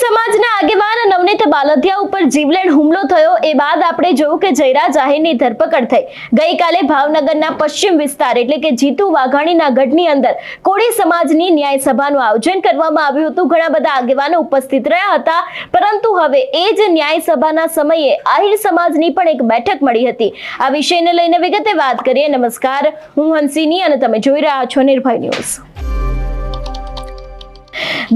સમાજના આગેવાન નવનીત બાલદિયા ઉપર જીવલેણ હુમલો થયો એ બાદ આપણે જોયું કે જયરાજ આહિરની ધરપકડ થઈ। ગઈકાલે ભાવનગરના પશ્ચિમ વિસ્તાર એટલે કે જીતુ વાઘાણીના ગઢની અંદર કોળી સમાજની ન્યાય સભાનું આયોજન કરવામાં આવ્યું હતું। ઘણા બધા આગેવાનો ઉપસ્થિત રહ્યા હતા, પરંતુ હવે એ જ ન્યાય સભાના સમયે આહિર સમાજની પણ એક બેઠક મળી હતી। આ વિષયને લઈને વિગતે વાત કરીએ। નમસ્કાર, હું હંસિની અને તમે જોઈ રહ્યા છો નિર્ભય ન્યૂઝ।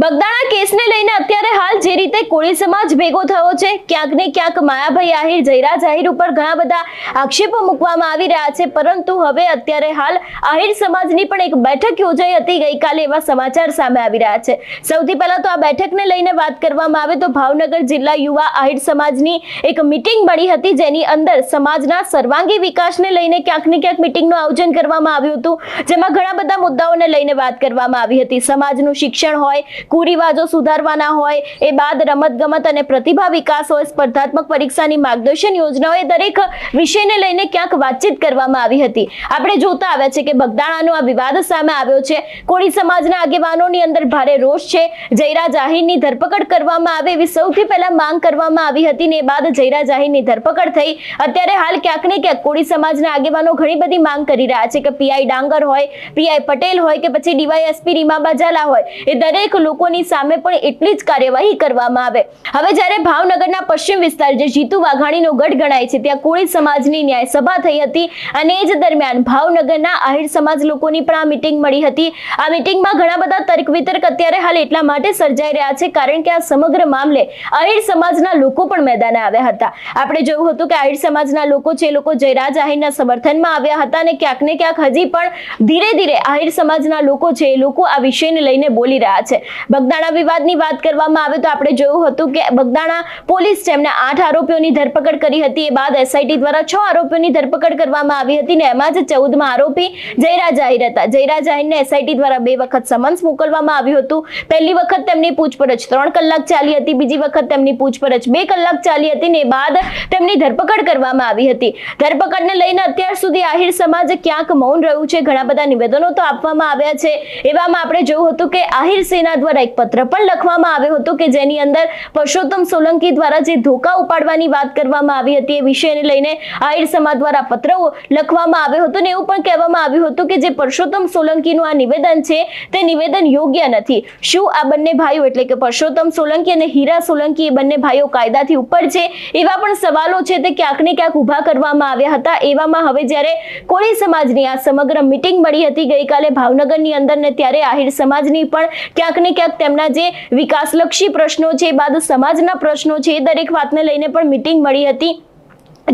બગદાણા કેસને લઈને અત્યારે હાલ જે રીતે કોળી સમાજ ભેગો થયો છે, ક્યાંક ને ક્યાંક માયાભાઈ આહિર, જયરાજ આહિર ઉપર ઘણા બધા આક્ષેપો મૂકવામાં આવી રહ્યા છે, પરંતુ હવે અત્યારે હાલ આહિર સમાજની પણ એક બેઠક યોજાઈ હતી ગઈકાલે, એવા સમાચાર સામે આવી રહ્યા છે। સૌથી પહેલા તો આ બેઠકને લઈને વાત કરવામાં આવે તો ભાવનગર જિલ્લા યુવા આહિર સમાજની એક મીટિંગ મળી હતી, જેની અંદર સમાજના સર્વાંગી વિકાસને લઈને ક્યાંક ને ક્યાંક મીટિંગનું આયોજન કરવામાં આવ્યું હતું, જેમાં ઘણા બધા મુદ્દાઓને લઈને વાત કરવામાં આવી હતી। સમાજનું શિક્ષણ હોય, કુરિવાજો સુધારવાના હોય, એ બાદ રમતગમત અને પ્રતિભા વિકાસ હોય, સ્પર્ધાત્મક પરીક્ષાની માર્ગદર્શન યોજનાઓ, એ દરેક વિષયને લઈને ક્યાંક વાતચીત કરવામાં આવી હતી। આપણે જોતા આવ્યા છે કે બગદાણાનો આ વિવાદ સામે આવ્યો છે, કોળી સમાજના આગેવાનોની અંદર ભારે રોષ છે। જયરાજ આહિરની ધરપકડ કરવામાં આવે એવી સૌથી પહેલા માંગ કરવામાં આવી હતી ને એ બાદ જયરાજ આહિરની ધરપકડ થઈ। અત્યારે હાલ ક્યાંક ને ક્યાંક કોળી સમાજના આગેવાનો ઘણી બધી માંગ કરી રહ્યા છે કે પીઆઈ ડાંગર હોય, પીઆઈ પટેલ હોય કે પછી ડીવાયએસપી રીમાબા ઝાલા હોય, એ દરેક લોકોની સામે પણ એટલી જ કાર્યવાહી કરવામાં આવે। હવે જ્યારે ભાવનગરના પશ્ચિમ વિસ્તાર જે જીતુ વાઘાણીનો ગઢ ગણાય છે, ત્યાં કોળી સમાજની ન્યાય સભા થઈ હતી અને એ જ દરમિયાન ભાવનગરના આહિર સમાજ લોકોની પણ આ મીટિંગ મળી હતી। આ મીટિંગમાં ઘણા બધા તર્ક વિતર્ક અત્યારે હાલ એટલા માટે સર્જાઈ રહ્યા છે કારણ કે આ સમગ્ર મામલે આહિર સમાજના લોકો પણ મેદાને આવ્યા હતા। આપણે જોયું હતું કે આહિર સમાજના લોકો છે, લોકો જયરાજ આહિરના સમર્થનમાં આવ્યા હતા અને ક્યાંક ને ક્યાંક હજી પણ ધીરે ધીરે આહિર સમાજના લોકો છે, એ લોકો આ વિષયને લઈને બોલી રહ્યા છે। બગદાણા વિવાદની વાત કરવામાં આવે તો આપણે જોયું હતું કે બગદાણા પોલીસ તેમને 8 આરોપીઓની ધરપકડ કરી હતી, એ બાદ એસઆઈટી દ્વારા 6 આરોપીઓની ધરપકડ કરવામાં આવી હતી ને એમાં જ 14મા આરોપી જયરાજ આહિર હતા। જયરાજ આહિરને એસઆઈટી દ્વારા 2 વખત સમન્સ મોકલવામાં આવ્યું હતું। પહેલી વખત તેમની પૂછપરછ 3 કલાક ચાલી હતી, બીજી વખત તેમની પૂછપરછ 2 કલાક ચાલી હતી ને બાદ તેમની ધરપકડ કરવામાં આવી હતી। ધરપકડને લઈને અત્યાર સુધી આહિર સમાજ ક્યાંક મૌન રહ્યું છે, ઘણા બધા નિવેદનો તો આપવામાં આવ્યા છે। એવામાં આપણે જોયું હતું કે આહિર સેના દ્વારા એક પત્ર પણ લખવામાં આવ્યો હતો કે જેની અંદર પરસોત્તમ સોલંકી દ્વારા જે ધોકા ઉપાડવાની વાત કરવામાં આવી હતી, એ વિષયને લઈને આહિર સમાજ દ્વારા પત્ર લખવામાં આવ્યો હતો ને એવું પણ કહેવામાં આવ્યું હતું કે જે પરસોત્તમ સોલંકીનું આ નિવેદન છે તે નિવેદન યોગ્ય નથી। શું આ બંને ભાઈઓ એટલે કે પરસોત્તમ સોલંકી અને હીરા સોલંકી એ બંને ભાઈઓ કાયદાથી ઉપર છે? એવા પણ સવાલો છે તે ક્યાંક ને ક્યાંક ઉભા કરવામાં આવ્યા હતા। એવામાં હવે જ્યારે કોળી સમાજની આ સમગ્ર મીટિંગ મળી હતી ગઈકાલે ભાવનગરની અંદર ને ત્યારે આહિર સમાજની પણ ક્યાંક ને ક્યાંક તેમના જે વિકાસલક્ષી પ્રશ્નો છે, બાદ સમાજના પ્રશ્નો છે, એ દરેક વાતને લઈને પણ મીટિંગ મળી હતી।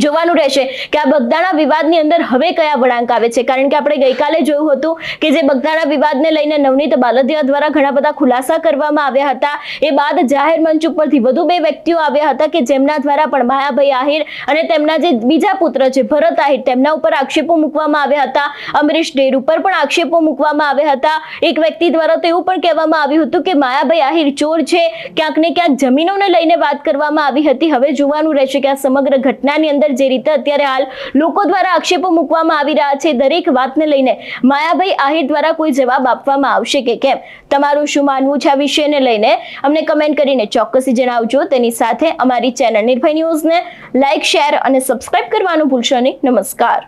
જોવાનું રહેશે કે આ બગદાણા વિવાદની અંદર હવે કયા વળાંક આવે છે, કારણ કે આપણે ગઈકાલે જોયું હતું કે જે બગદાણા વિવાદને લઈને નવનીત બાલદિયા દ્વારા ઘણા બધા ખુલાસા કરવામાં આવ્યા હતા। એ બાદ જાહેર મંચ ઉપરથી વધુ 2 વ્યક્તિઓ આવ્યા હતા કે જેમના દ્વારા પણ માયાભાઈ આહિર અને તેમના જે બીજા પુત્ર છે ભરત આહિર, તેમના ઉપર આક્ષેપો મૂકવામાં આવ્યા હતા। અમરીશ ડેર ઉપર પણ આક્ષેપો મૂકવામાં આવ્યા હતા। એક વ્યક્તિ દ્વારા તો એવું પણ કહેવામાં આવ્યું હતું કે માયાભાઈ આહિર ચોર છે, ક્યાંક ને ક્યાંક જમીનોને લઈને વાત કરવામાં આવી હતી। હવે જોવાનું રહેશે કે આ સમગ્ર ઘટનાની જે રીતે અત્યારે હાલ લોકો દ્વારા આક્ષેપો મૂકવામાં આવી રહ્યા છે, દરેક વાતને લઈને માયાભાઈ આહિર દ્વારા કોઈ જવાબ આપવામાં આવશે કે કેમ? તમારું શું માનવું છે આ વિષયને લઈને અમને કમેન્ટ કરીને ચોક્કસથી જણાવજો। તેની સાથે અમારી ચેનલ નિર્ભય ન્યૂઝને લાઇક, શેર અને સબસ્ક્રાઇબ કરવાનું ભૂલશો નહીં। નમસ્કાર।